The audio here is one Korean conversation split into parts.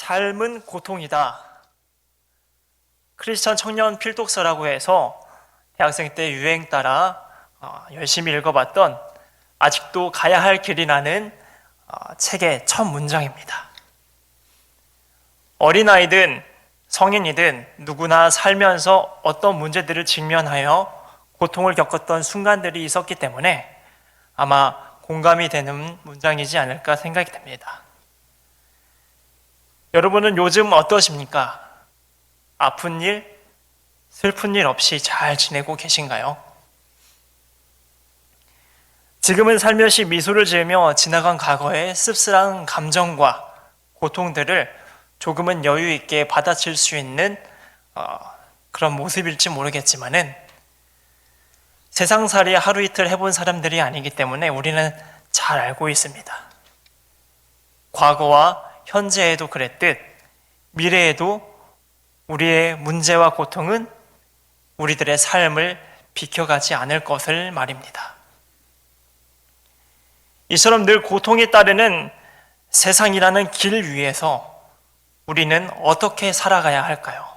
삶은 고통이다. 크리스천 청년 필독서라고 해서 대학생 때 유행 따라 열심히 읽어봤던 아직도 가야 할 길이라는 책의 첫 문장입니다. 어린아이든 성인이든 누구나 살면서 어떤 문제들을 직면하여 고통을 겪었던 순간들이 있었기 때문에 아마 공감이 되는 문장이지 않을까 생각이 됩니다. 여러분은 요즘 어떠십니까? 아픈 일, 슬픈 일 없이 잘 지내고 계신가요? 지금은 살며시 미소를 지으며 지나간 과거의 씁쓸한 감정과 고통들을 조금은 여유 있게 받아칠 수 있는 그런 모습일지 모르겠지만은 세상살이 하루 이틀 해본 사람들이 아니기 때문에 우리는 잘 알고 있습니다. 과거와 현재에도 그랬듯 미래에도 우리의 문제와 고통은 우리들의 삶을 비켜가지 않을 것을 말입니다. 이처럼 늘 고통에 따르는 세상이라는 길 위에서 우리는 어떻게 살아가야 할까요?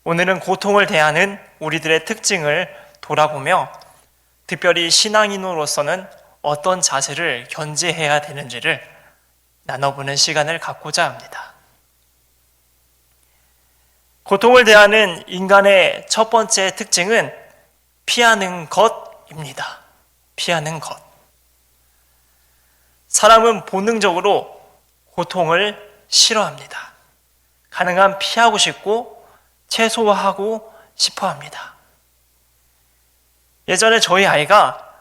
오늘은 고통을 대하는 우리들의 특징을 돌아보며 특별히 신앙인으로서는 어떤 자세를 견지해야 되는지를 나눠보는 시간을 갖고자 합니다. 고통을 대하는 인간의 첫 번째 특징은 피하는 것입니다. 피하는 것. 사람은 본능적으로 고통을 싫어합니다. 가능한 피하고 싶고 최소화하고 싶어 합니다. 예전에 저희 아이가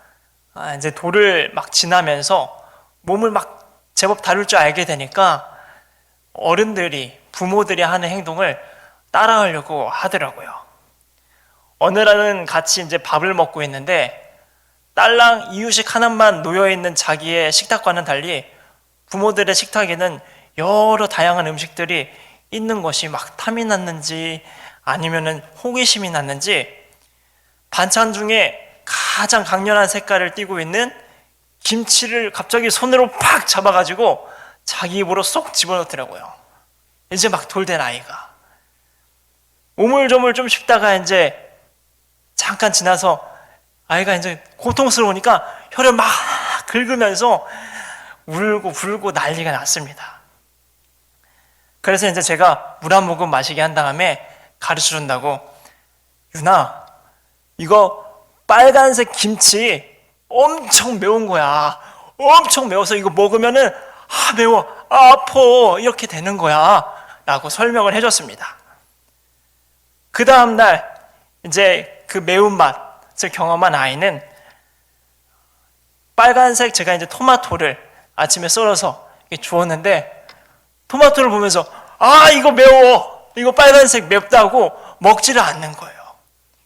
이제 돌을 막 지나면서 몸을 막 제법 다룰 줄 알게 되니까 어른들이, 부모들이 하는 행동을 따라하려고 하더라고요. 어느 날은 같이 이제 밥을 먹고 있는데 딸랑 이유식 하나만 놓여있는 자기의 식탁과는 달리 부모들의 식탁에는 여러 다양한 음식들이 있는 것이 막 탐이 났는지 아니면은 호기심이 났는지 반찬 중에 가장 강렬한 색깔을 띠고 있는 김치를 갑자기 손으로 팍 잡아가지고 자기 입으로 쏙 집어넣더라고요. 이제 막 돌된 아이가. 오물조물 좀 씹다가 이제 잠깐 지나서 아이가 이제 고통스러우니까 혀를 막 긁으면서 울고 불고 난리가 났습니다. 그래서 이제 제가 물 한 모금 마시게 한 다음에 가르쳐 준다고, 유나, 이거 빨간색 김치 엄청 매운 거야. 엄청 매워서 이거 먹으면은 매워, 아파, 이렇게 되는 거야 라고 설명을 해줬습니다. 그 다음날 이제 그 매운맛을 경험한 아이는 빨간색, 제가 이제 토마토를 아침에 썰어서 주었는데 토마토를 보면서 이거 매워, 이거 빨간색 맵다고 먹지를 않는 거예요.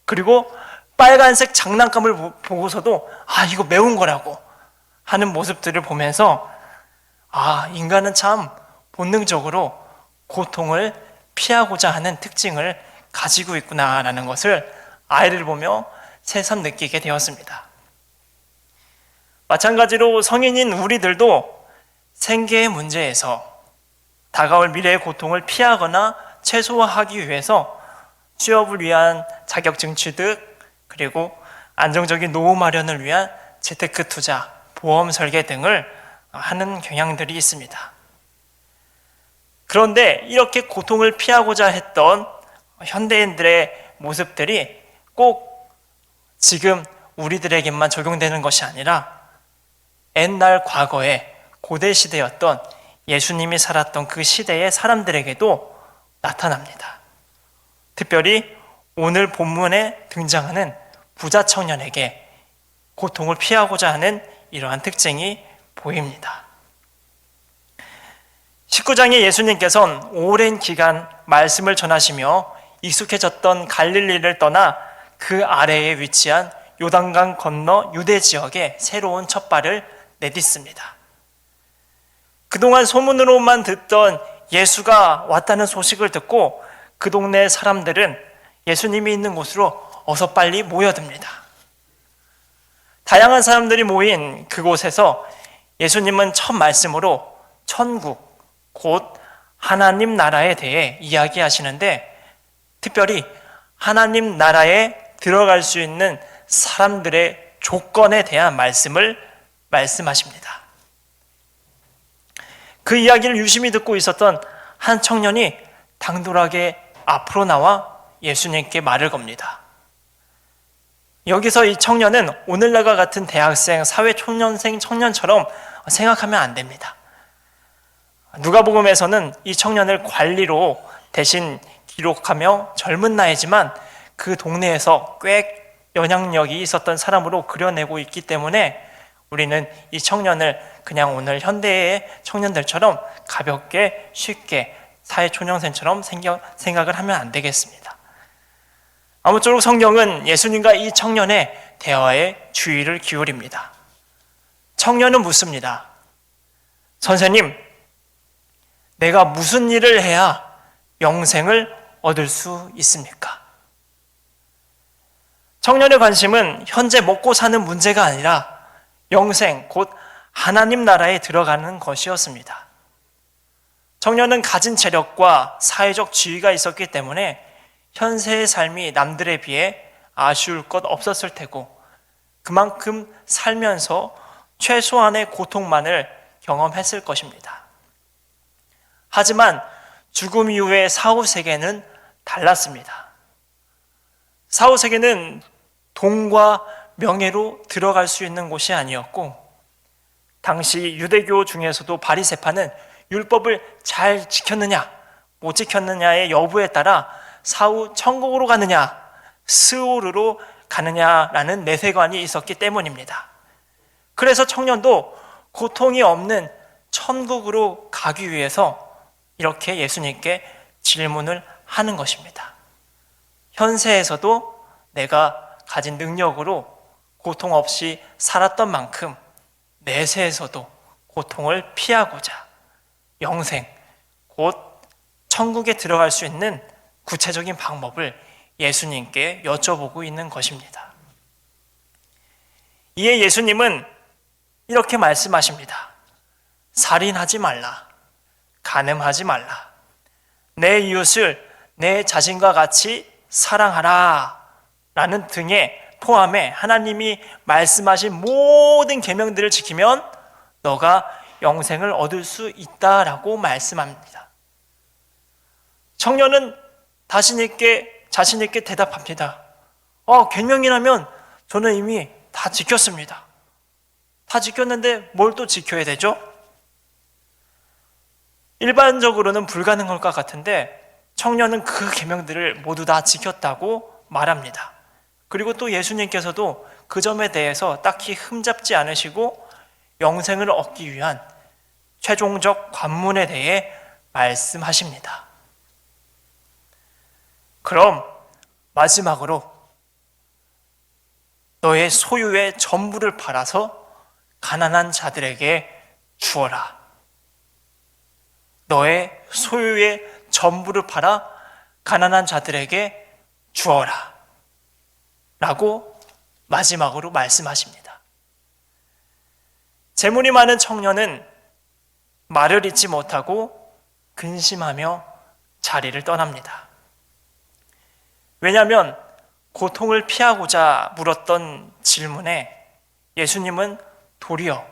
그리고 빨간색 장난감을 보고서도 이거 매운 거라고 하는 모습들을 보면서 인간은 참 본능적으로 고통을 피하고자 하는 특징을 가지고 있구나라는 것을 아이를 보며 새삼 느끼게 되었습니다. 마찬가지로 성인인 우리들도 생계의 문제에서 다가올 미래의 고통을 피하거나 최소화하기 위해서 취업을 위한 자격증 취득, 그리고 안정적인 노후 마련을 위한 재테크 투자, 보험 설계 등을 하는 경향들이 있습니다. 그런데 이렇게 고통을 피하고자 했던 현대인들의 모습들이 꼭 지금 우리들에게만 적용되는 것이 아니라 옛날 과거에 고대 시대였던 예수님이 살았던 그 시대의 사람들에게도 나타납니다. 특별히 오늘 본문에 등장하는 부자 청년에게 고통을 피하고자 하는 이러한 특징이 보입니다. 19장에 예수님께서는 오랜 기간 말씀을 전하시며 익숙해졌던 갈릴리를 떠나 그 아래에 위치한 요단강 건너 유대 지역에 새로운 첫발을 내딛습니다. 그동안 소문으로만 듣던 예수가 왔다는 소식을 듣고 그 동네 사람들은 예수님이 있는 곳으로 어서 빨리 모여듭니다. 다양한 사람들이 모인 그곳에서 예수님은 첫 말씀으로 천국, 곧 하나님 나라에 대해 이야기하시는데, 특별히 하나님 나라에 들어갈 수 있는 사람들의 조건에 대한 말씀을 말씀하십니다. 그 이야기를 유심히 듣고 있었던 한 청년이 당돌하게 앞으로 나와 예수님께 말을 겁니다. 여기서 이 청년은 오늘날과 같은 대학생, 사회초년생 청년처럼 생각하면 안 됩니다. 누가복음에서는 이 청년을 관리로 대신 기록하며 젊은 나이지만 그 동네에서 꽤 영향력이 있었던 사람으로 그려내고 있기 때문에 우리는 이 청년을 그냥 오늘 현대의 청년들처럼 가볍게 쉽게 사회초년생처럼 생각을 하면 안 되겠습니다. 아무쪼록 성경은 예수님과 이 청년의 대화에 주의를 기울입니다. 청년은 묻습니다. 선생님, 내가 무슨 일을 해야 영생을 얻을 수 있습니까? 청년의 관심은 현재 먹고 사는 문제가 아니라 영생, 곧 하나님 나라에 들어가는 것이었습니다. 청년은 가진 재력과 사회적 지위가 있었기 때문에 현세의 삶이 남들에 비해 아쉬울 것 없었을 테고, 그만큼 살면서 최소한의 고통만을 경험했을 것입니다. 하지만 죽음 이후의 사후세계는 달랐습니다. 사후세계는 돈과 명예로 들어갈 수 있는 곳이 아니었고, 당시 유대교 중에서도 바리새파는 율법을 잘 지켰느냐 못 지켰느냐의 여부에 따라 사후 천국으로 가느냐 스오르로 가느냐라는 내세관이 있었기 때문입니다. 그래서 청년도 고통이 없는 천국으로 가기 위해서 이렇게 예수님께 질문을 하는 것입니다. 현세에서도 내가 가진 능력으로 고통 없이 살았던 만큼 내세에서도 고통을 피하고자 영생, 곧 천국에 들어갈 수 있는 구체적인 방법을 예수님께 여쭤보고 있는 것입니다. 이에 예수님은 이렇게 말씀하십니다. 살인하지 말라. 간음하지 말라. 내 이웃을 내 자신과 같이 사랑하라. 라는 등의 포함해 하나님이 말씀하신 모든 계명들을 지키면 너가 영생을 얻을 수 있다라고 말씀합니다. 청년은 자신있게 대답합니다. 계명이라면 저는 이미 다 지켰습니다. 다 지켰는데 뭘 또 지켜야 되죠? 일반적으로는 불가능할 것 같은데 청년은 그 계명들을 모두 다 지켰다고 말합니다. 그리고 또 예수님께서도 그 점에 대해서 딱히 흠잡지 않으시고 영생을 얻기 위한 최종적 관문에 대해 말씀하십니다. 그럼 마지막으로 너의 소유의 전부를 팔아서 가난한 자들에게 주어라. 너의 소유의 전부를 팔아 가난한 자들에게 주어라. 라고 마지막으로 말씀하십니다. 재물이 많은 청년은 말을 잇지 못하고 근심하며 자리를 떠납니다. 왜냐하면 고통을 피하고자 물었던 질문에 예수님은 도리어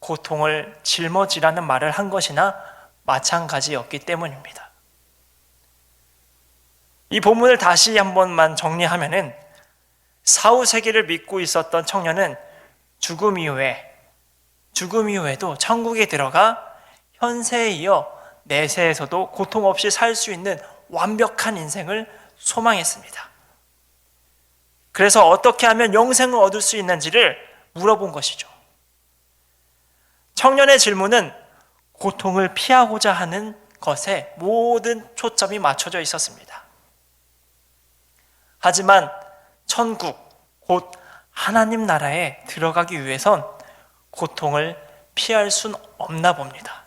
고통을 짊어지라는 말을 한 것이나 마찬가지였기 때문입니다. 이 본문을 다시 한 번만 정리하면은 사후세계를 믿고 있었던 청년은 죽음 이후에도 천국에 들어가 현세에 이어 내세에서도 고통 없이 살 수 있는 완벽한 인생을 소망했습니다. 그래서 어떻게 하면 영생을 얻을 수 있는지를 물어본 것이죠. 청년의 질문은 고통을 피하고자 하는 것에 모든 초점이 맞춰져 있었습니다. 하지만 천국, 곧 하나님 나라에 들어가기 위해선 고통을 피할 순 없나 봅니다.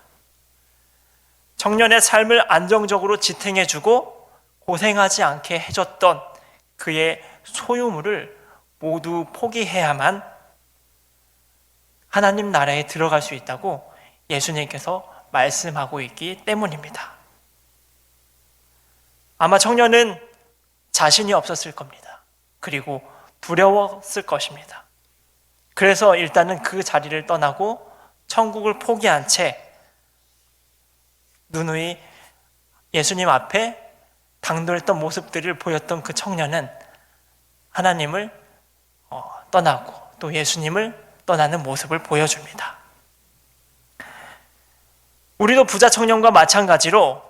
청년의 삶을 안정적으로 지탱해주고 고생하지 않게 해줬던 그의 소유물을 모두 포기해야만 하나님 나라에 들어갈 수 있다고 예수님께서 말씀하고 있기 때문입니다. 아마 청년은 자신이 없었을 겁니다. 그리고 두려웠을 것입니다. 그래서 일단은 그 자리를 떠나고 천국을 포기한 채 누누이 예수님 앞에 당돌했던 모습들을 보였던 그 청년은 하나님을 떠나고 또 예수님을 떠나는 모습을 보여줍니다. 우리도 부자 청년과 마찬가지로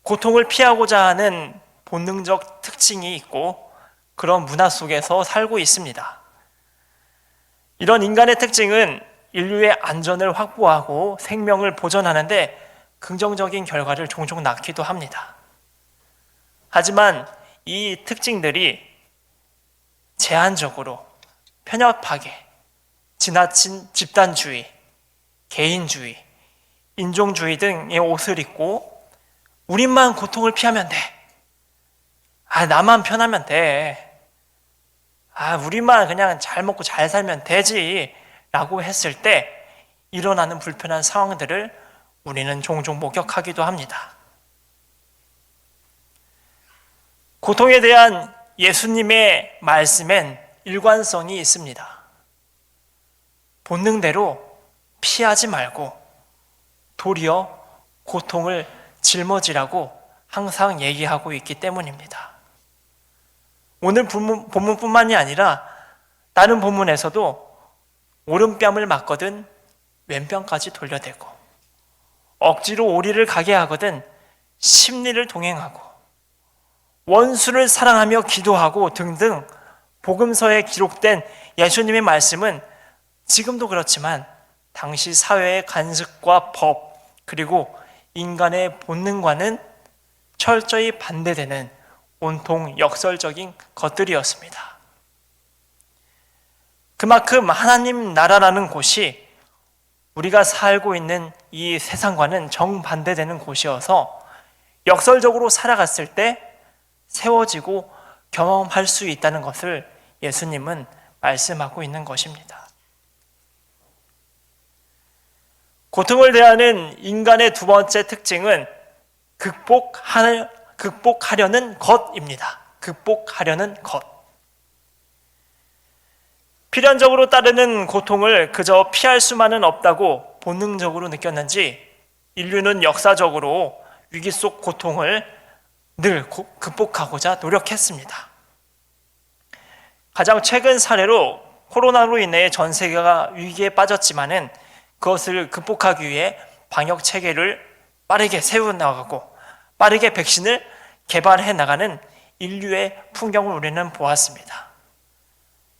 고통을 피하고자 하는 본능적 특징이 있고 그런 문화 속에서 살고 있습니다. 이런 인간의 특징은 인류의 안전을 확보하고 생명을 보존하는데 긍정적인 결과를 종종 낳기도 합니다. 하지만 이 특징들이 제한적으로 편협하게 지나친 집단주의, 개인주의, 인종주의 등의 옷을 입고 우리만 고통을 피하면 돼. 나만 편하면 돼. 우리만 그냥 잘 먹고 잘 살면 되지. 라고 했을 때 일어나는 불편한 상황들을 우리는 종종 목격하기도 합니다. 고통에 대한 예수님의 말씀엔 일관성이 있습니다. 본능대로 피하지 말고 도리어 고통을 짊어지라고 항상 얘기하고 있기 때문입니다. 오늘 본문뿐만이 아니라 다른 본문에서도 오른뺨을 맞거든 왼뺨까지 돌려대고 억지로 오리를 가게 하거든 십리를 동행하고 원수를 사랑하며 기도하고 등등 복음서에 기록된 예수님의 말씀은 지금도 그렇지만 당시 사회의 관습과 법 그리고 인간의 본능과는 철저히 반대되는 온통 역설적인 것들이었습니다. 그만큼 하나님 나라라는 곳이 우리가 살고 있는 이 세상과는 정반대되는 곳이어서 역설적으로 살아갔을 때 세워지고 경험할 수 있다는 것을 예수님은 말씀하고 있는 것입니다. 고통을 대하는 인간의 두 번째 특징은 극복하려는 것입니다. 극복하려는 것. 필연적으로 따르는 고통을 그저 피할 수만은 없다고 본능적으로 느꼈는지 인류는 역사적으로 위기 속 고통을 늘 극복하고자 노력했습니다. 가장 최근 사례로 코로나로 인해 전 세계가 위기에 빠졌지만은 그것을 극복하기 위해 방역 체계를 빠르게 세워나가고 빠르게 백신을 개발해 나가는 인류의 풍경을 우리는 보았습니다.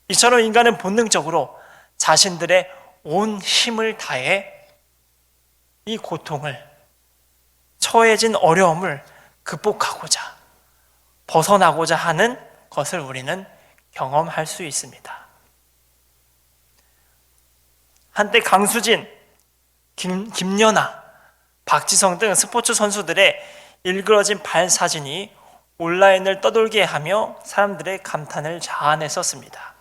이처럼 인간은 본능적으로 자신들의 온 힘을 다해 이 고통을, 처해진 어려움을 극복하고자, 벗어나고자 하는 것을 우리는 경험할 수 있습니다. 한때 강수진, 김연아, 박지성 등 스포츠 선수들의 일그러진 발 사진이 온라인을 떠돌게 하며 사람들의 감탄을 자아냈었습니다.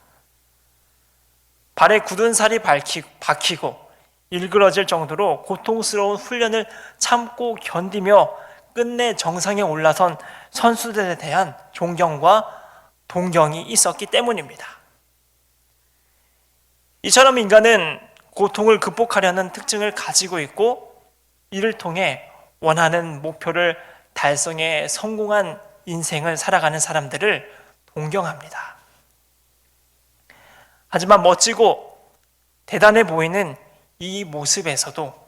발에 굳은 살이 박히고 일그러질 정도로 고통스러운 훈련을 참고 견디며 끝내 정상에 올라선 선수들에 대한 존경과 동경이 있었기 때문입니다. 이처럼 인간은 고통을 극복하려는 특징을 가지고 있고 이를 통해 원하는 목표를 달성해 성공한 인생을 살아가는 사람들을 동경합니다. 하지만 멋지고 대단해 보이는 이 모습에서도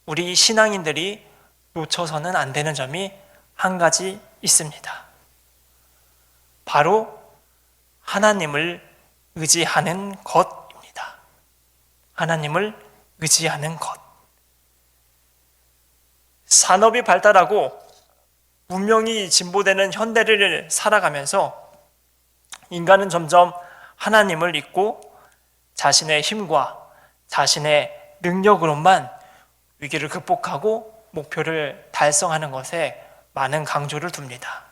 우리 신앙인들이 놓쳐서는 안 되는 점이 한 가지 있습니다. 바로 하나님을 의지하는 것입니다. 하나님을 의지하는 것. 산업이 발달하고 문명이 진보되는 현대를 살아가면서 인간은 점점 하나님을 잊고 자신의 힘과 자신의 능력으로만 위기를 극복하고 목표를 달성하는 것에 많은 강조를 둡니다.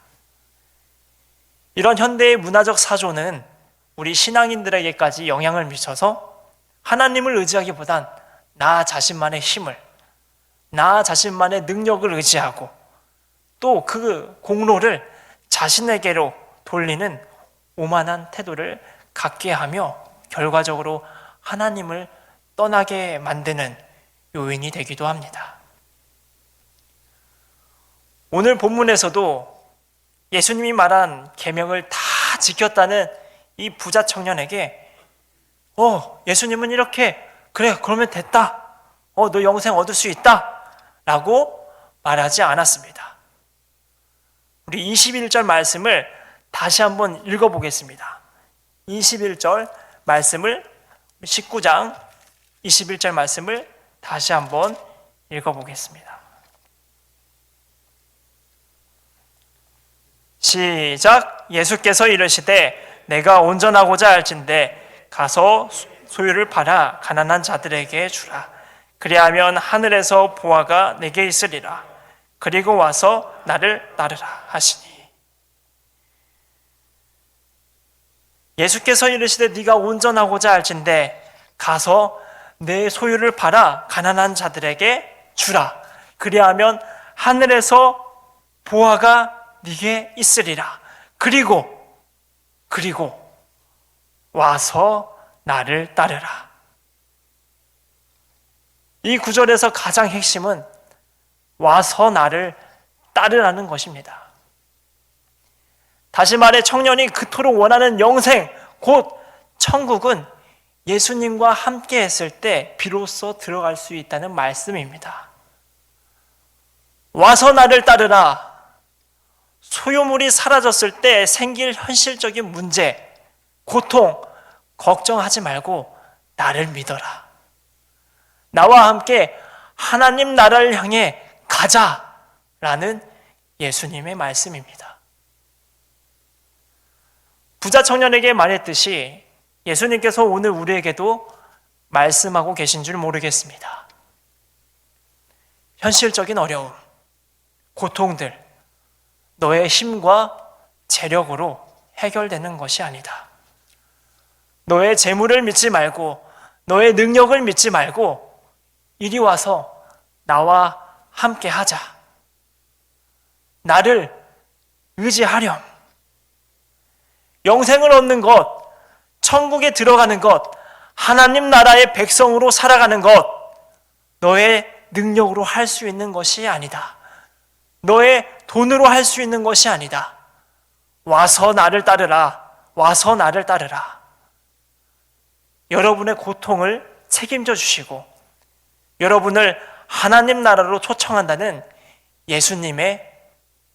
이런 현대의 문화적 사조는 우리 신앙인들에게까지 영향을 미쳐서 하나님을 의지하기보단 나 자신만의 힘을, 나 자신만의 능력을 의지하고 또 그 공로를 자신에게로 돌리는 오만한 태도를 갖게 하며 결과적으로 하나님을 떠나게 만드는 요인이 되기도 합니다. 오늘 본문에서도 예수님이 말한 계명을 다 지켰다는 이 부자 청년에게 예수님은 이렇게 그래 그러면 됐다. 너 영생 얻을 수 있다. 라고 말하지 않았습니다. 우리 21절 말씀을 다시 한번 읽어보겠습니다. 21절 말씀을 19장 21절 말씀을 다시 한번 읽어보겠습니다. 시작. 예수께서 이르시되 내가 온전하고자 할진대 가서 소유를 팔아 가난한 자들에게 주라. 그리하면 하늘에서 보화가 내게 있으리라. 그리고 와서 나를 따르라 하시니. 예수께서 이르시되 네가 온전하고자 할진대 가서 내 소유를 팔아 가난한 자들에게 주라. 그리하면 하늘에서 보화가 네게 있으리라. 그리고 와서 나를 따르라. 이 구절에서 가장 핵심은 와서 나를 따르라는 것입니다. 다시 말해 청년이 그토록 원하는 영생, 곧 천국은 예수님과 함께 했을 때 비로소 들어갈 수 있다는 말씀입니다. 와서 나를 따르라. 소유물이 사라졌을 때 생길 현실적인 문제, 고통, 걱정하지 말고 나를 믿어라. 나와 함께 하나님 나라를 향해 가자라는 예수님의 말씀입니다. 부자 청년에게 말했듯이 예수님께서 오늘 우리에게도 말씀하고 계신 줄 모르겠습니다. 현실적인 어려움, 고통들, 너의 힘과 재력으로 해결되는 것이 아니다. 너의 재물을 믿지 말고 너의 능력을 믿지 말고 이리 와서 나와 함께 하자. 나를 의지하렴. 영생을 얻는 것, 천국에 들어가는 것, 하나님 나라의 백성으로 살아가는 것, 너의 능력으로 할 수 있는 것이 아니다. 너의 돈으로 할 수 있는 것이 아니다. 와서 나를 따르라. 와서 나를 따르라. 여러분의 고통을 책임져 주시고 여러분을 하나님 나라로 초청한다는 예수님의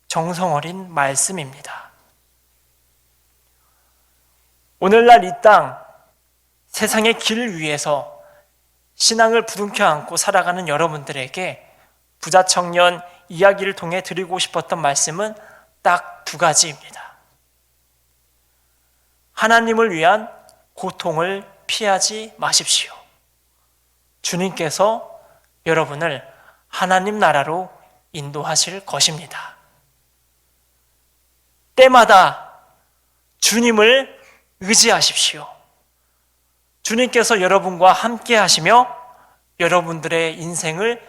정성어린 말씀입니다. 오늘날 이 땅, 세상의 길 위에서 신앙을 부둥켜 안고 살아가는 여러분들에게 부자 청년 이야기를 통해 드리고 싶었던 말씀은 딱 두 가지입니다. 하나님을 위한 고통을 피하지 마십시오. 주님께서 여러분을 하나님 나라로 인도하실 것입니다. 때마다 주님을 의지하십시오. 주님께서 여러분과 함께 하시며 여러분들의 인생을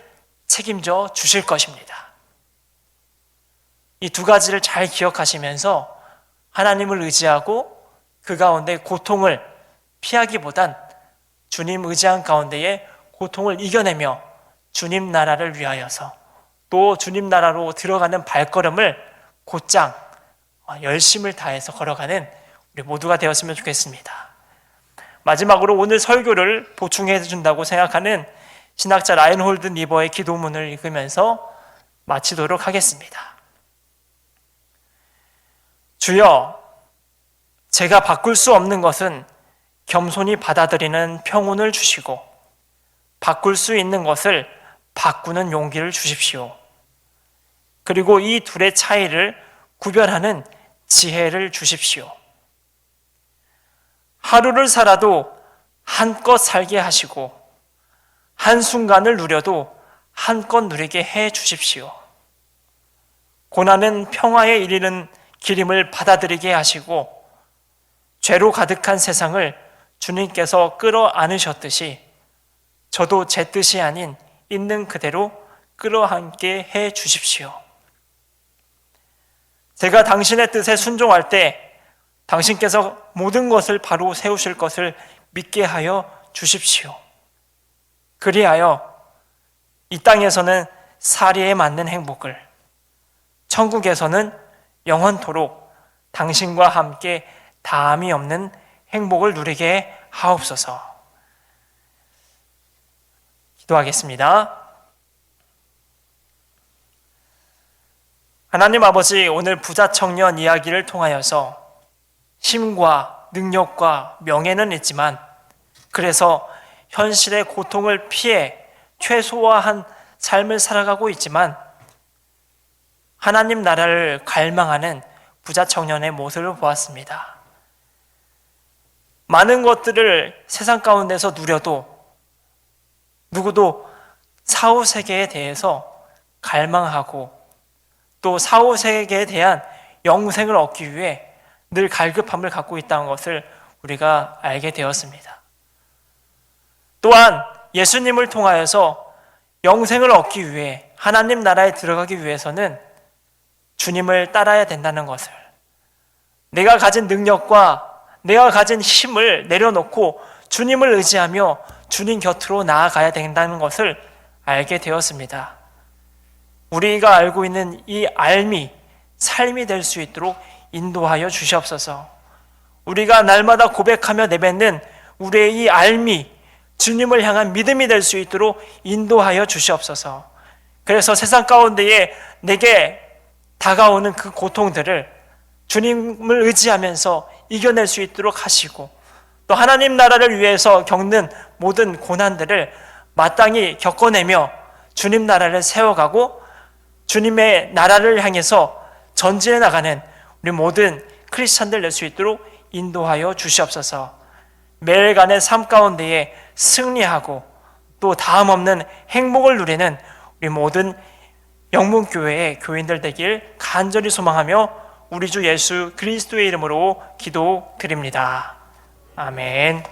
책임져 주실 것입니다. 이 두 가지를 잘 기억하시면서 하나님을 의지하고 그 가운데 고통을 피하기보단 주님 의지한 가운데에 고통을 이겨내며 주님 나라를 위하여서 또 주님 나라로 들어가는 발걸음을 곧장 열심을 다해서 걸어가는 우리 모두가 되었으면 좋겠습니다. 마지막으로 오늘 설교를 보충해 준다고 생각하는 신학자 라인홀드 니버의 기도문을 읽으면서 마치도록 하겠습니다. 주여, 제가 바꿀 수 없는 것은 겸손히 받아들이는 평온을 주시고 바꿀 수 있는 것을 바꾸는 용기를 주십시오. 그리고 이 둘의 차이를 구별하는 지혜를 주십시오. 하루를 살아도 한껏 살게 하시고 한순간을 누려도 한껏 누리게 해 주십시오. 고난은 평화에 이르는 길임을 받아들이게 하시고 죄로 가득한 세상을 주님께서 끌어안으셨듯이 저도 제 뜻이 아닌 있는 그대로 끌어안게 해 주십시오. 제가 당신의 뜻에 순종할 때 당신께서 모든 것을 바로 세우실 것을 믿게 하여 주십시오. 그리하여 이 땅에서는 사리에 맞는 행복을, 천국에서는 영원토록 당신과 함께 다함이 없는 행복을 누리게 하옵소서. 기도하겠습니다. 하나님 아버지, 오늘 부자 청년 이야기를 통하여서 힘과 능력과 명예는 있지만 그래서 현실의 고통을 피해 최소화한 삶을 살아가고 있지만 하나님 나라를 갈망하는 부자 청년의 모습을 보았습니다. 많은 것들을 세상 가운데서 누려도 누구도 사후 세계에 대해서 갈망하고 또 사후 세계에 대한 영생을 얻기 위해 늘 갈급함을 갖고 있다는 것을 우리가 알게 되었습니다. 또한 예수님을 통하여서 영생을 얻기 위해 하나님 나라에 들어가기 위해서는 주님을 따라야 된다는 것을, 내가 가진 능력과 내가 가진 힘을 내려놓고 주님을 의지하며 주님 곁으로 나아가야 된다는 것을 알게 되었습니다. 우리가 알고 있는 이 알미, 삶이 될 수 있도록 인도하여 주시옵소서. 우리가 날마다 고백하며 내뱉는 우리의 이 알미, 주님을 향한 믿음이 될 수 있도록 인도하여 주시옵소서. 그래서 세상 가운데에 내게 다가오는 그 고통들을 주님을 의지하면서 이겨낼 수 있도록 하시고, 또 하나님 나라를 위해서 겪는 모든 고난들을 마땅히 겪어내며 주님 나라를 세워가고 주님의 나라를 향해서 전진해 나가는 우리 모든 크리스찬들 될 수 있도록 인도하여 주시옵소서. 매일간의 삶 가운데에 승리하고 또 다음 없는 행복을 누리는 우리 모든 영문교회의 교인들 되길 간절히 소망하며 우리 주 예수 그리스도의 이름으로 기도드립니다. 아멘.